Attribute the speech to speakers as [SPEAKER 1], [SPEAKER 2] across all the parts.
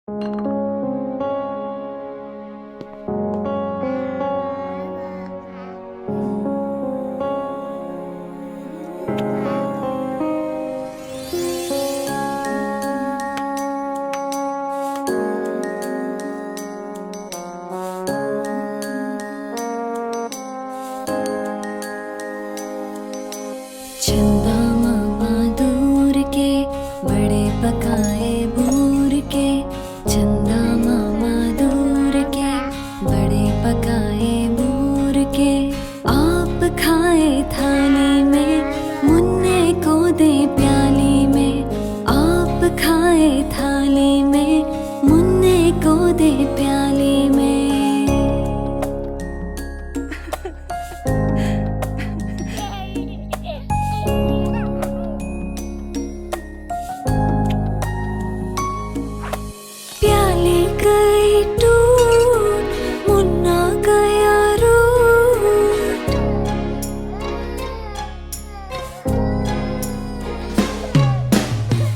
[SPEAKER 1] चंदा मामा दूर के बड़े पकाए बूर के, चंदा मामा दूर के बड़े पकाए बूर के। आप खाए थाली में, मुन्ने को दे प्याली में। आप खाए थाली में, मुन्ने को दे प्याली में। प्याली गई टूट, मुन्ना गया रूठ।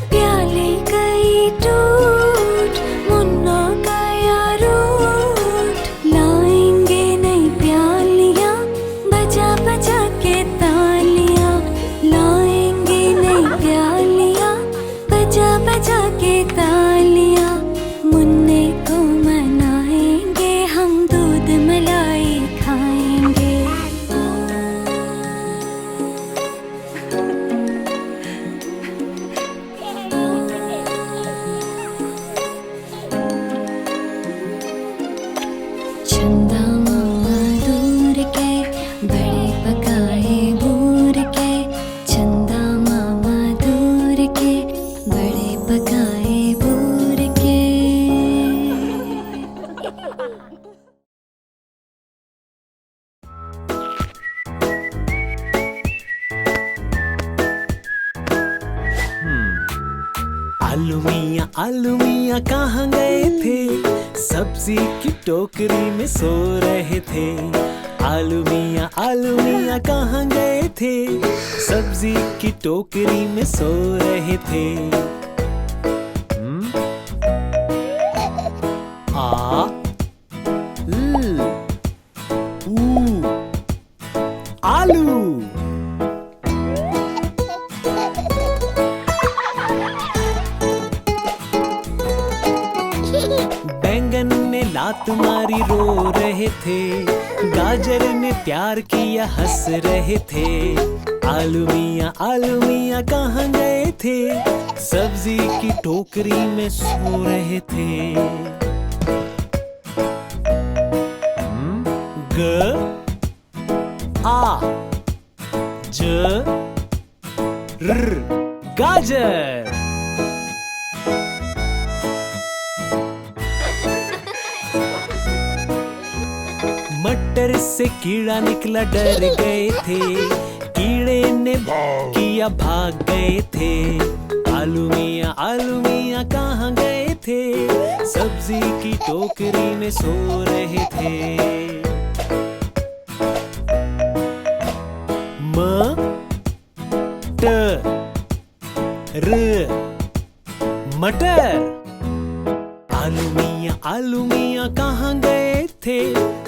[SPEAKER 1] प्याली गई टूट, मुन्ना गया रूठ। लाएंगे नई प्यालियां, बजा बजा के तालियां। लाएंगे नई प्यालियां, बजा बजा के तालियां। मुन्ने को मनाएंगे, हम दूध मलाई खाएंगे। चंदा मामा दूर के बड़े पकाए बूर के, चंदा मामा दूर के बड़े पकाए बूर के।
[SPEAKER 2] आलू मियाँ कहाँ गए थे? सब्जी की टोकरी में सो रहे थे। आलू मियाँ कहाँ गए थे? सब्जी की टोकरी में सो रहे थे। आ ल ऊ आलू। बैंगन ने लात मारी रो रहे थे। गाजर ने प्यार किया हंस रहे थे। आलू मियाँ कहाँ गए थे? सब्जी की टोकरी में सो रहे थे। ग आ ज र गाजर। मटर से कीड़ा निकला डर गए थे। कीड़े ने किया भाग गए थे। आलू मियाँ कहाँ गए थे? सब्जी की टोकरी में सो रहे थे। म ट र मटर। आलू मियाँ कहाँ गए थे?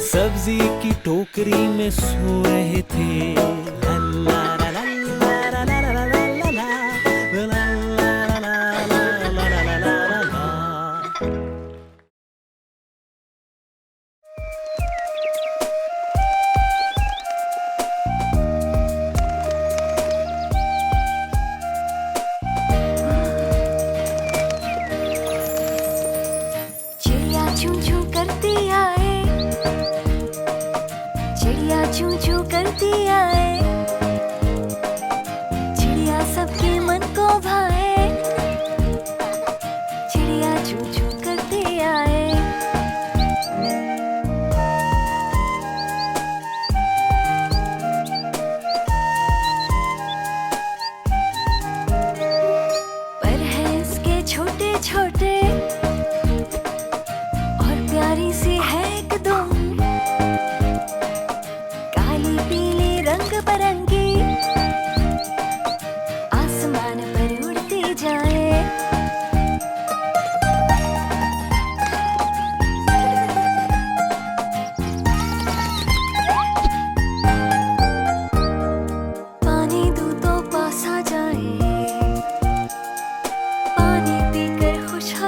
[SPEAKER 2] सब्जी की टोकरी में सो रहे थे। ला ला ला ला ला ला ला ला ला ला ला ला ला ला ला ला ला।
[SPEAKER 1] चिड़िया चू चू करती आए, चिड़िया चू चू करती आए। चिड़िया सबके मन को भाए, चिड़िया चू चू करती आए। पर है इसके छोटे छोटे, और प्यारी सी है एकदम। काली पीली रंग बरंगी, आसमान पर उड़ती जाए।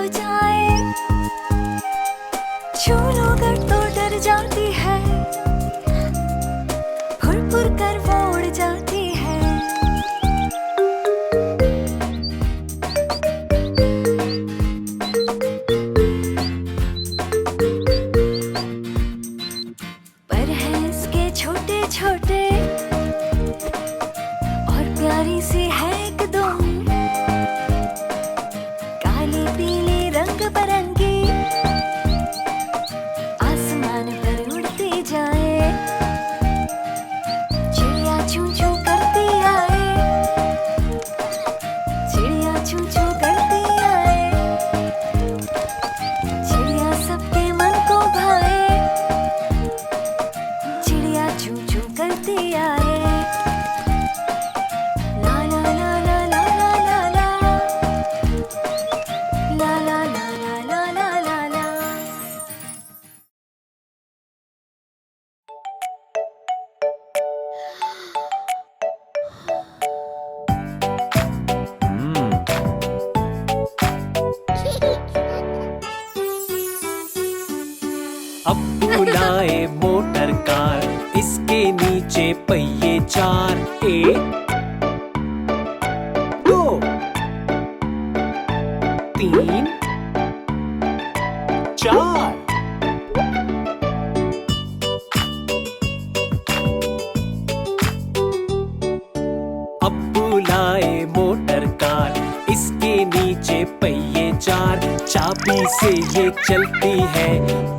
[SPEAKER 1] जाए, छू लो अगर तो डर जाती है, फुर फुर कर वो उड़ जाती है। पर है इसके छोटे छोटे और प्यारी सी है एकदम, काले पीले रंग बरंगी, आसमान पर उड़ती जाए, चिड़िया चू चू करती आए, चिड़िया चू चू करती आए, चिड़िया सबके मन को भाए, चिड़िया चू चू करती आए। ला ला ला ला ला ला ला ला, ला ला ला ला ला ला ला ला।
[SPEAKER 2] अब्बू लाए मोटर कार, इसके नीचे पहिए चार। एक, दो, तीन, चार। अब्बू लाए मोटर कार, इसके नीचे पहिए चार। चाबी से ये चलती है,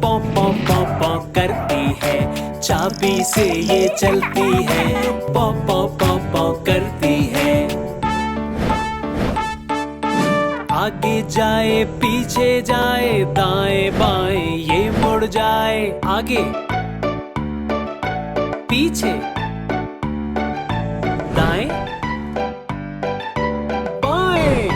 [SPEAKER 2] पौ पौ पौ पौ करती है। चाबी से ये चलती है, पौ पौ पौ पौ करती है। आगे जाए पीछे जाए, दाएं बाएं ये मुड़ जाए। आगे पीछे दाएं बाएं।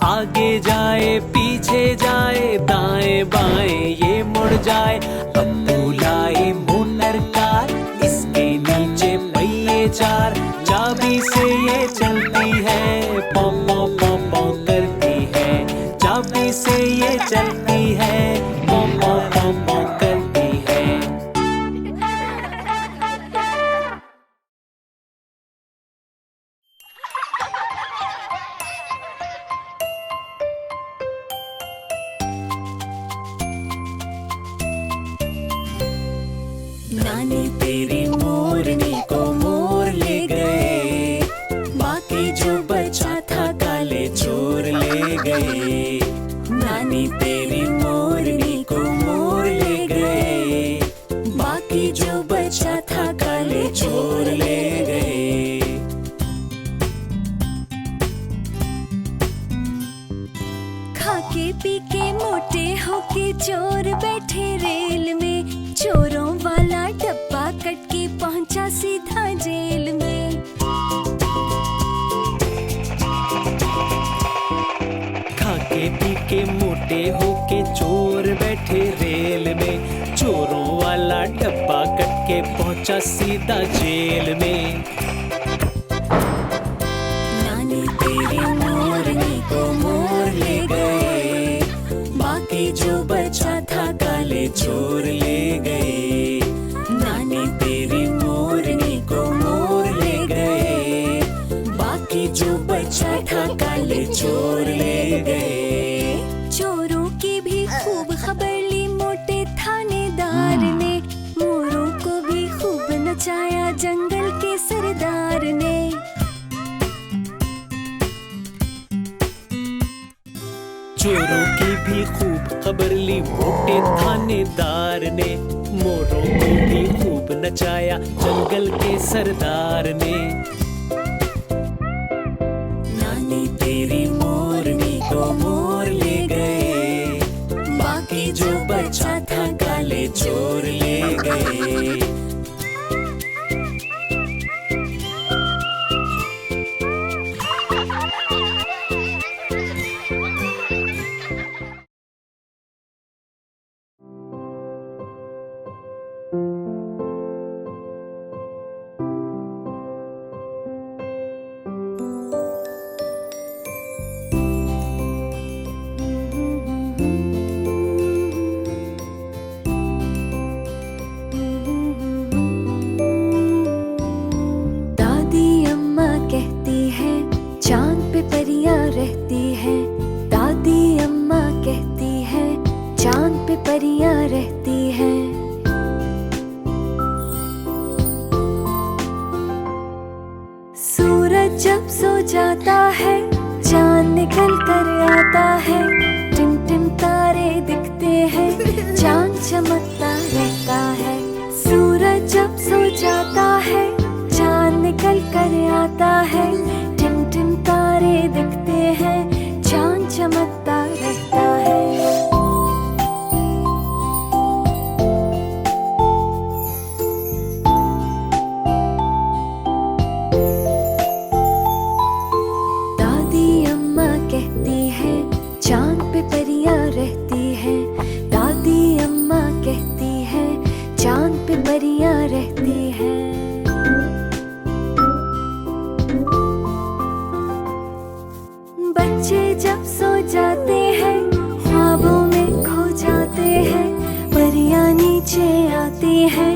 [SPEAKER 2] आगे जाए पीछे जाए, दाएं बाएं ये मुड़ जाए। अब्बू लाए मोटर कार, इसके नीचे पहिए चार। चाबी से ये चलती है, पौ पौ पौ पौ करती है। चाबी से ये चलती है, पौ पौ पौ पौ करती है। नानी तेरी मोरनी को मोर ले गए, बाकी जो बचा था काले चोर ले गए। नानी तेरी मोरनी को मोर ले गए, बाकी जो बचा था काले चोर ले गए।
[SPEAKER 1] खाके पी के मोटे होके चोर बैठे रेल में, चोरों वाला डब्बा कट के पहुंचा सीधा जेल में।
[SPEAKER 2] खाके पी के मोटे होके चोर बैठे रेल में, चोरों वाला डब्बा कट के पहुंचा सीधा जेल में।
[SPEAKER 1] नानी तेरी मोरनी को मोर ले गए, बाकी जो बचा था काले चोर ले गए। नानी तेरी मोरनी को मोर ले गए, बाकी जो बचा था काले चोर ले गए। चोरों की भी खूब खबर ली मोटे थानेदार ने, मोरों को भी खूब नचाया जंगल के सरदार ने।
[SPEAKER 2] चोरों की भी खूब खबर ली मोटे थानेदार ने, मोरों को भी खूब नचाया जंगल के सरदार ने।
[SPEAKER 1] नानी तेरी मोरनी को मोर ले गए, बाकी जो बचा था काले चोर ले गए।
[SPEAKER 3] सूरज जब सो जाता है चांद निकल कर आता है, टिम टिम तारे दिखते हैं, चांद चमकता रहता है। सूरज जब सो जाता है चांद निकल कर आता है, टिम टिम तारे दिखते हैं, चांद चमकता रहता है। दादी अम्मा कहती है चांद पे परियां रहती है, दादी अम्मा कहती है चांद पे परियां रहती है। बच्चे जब सो जाते हैं ख्वाबों में खो जाते हैं, परियां नीचे आती हैं,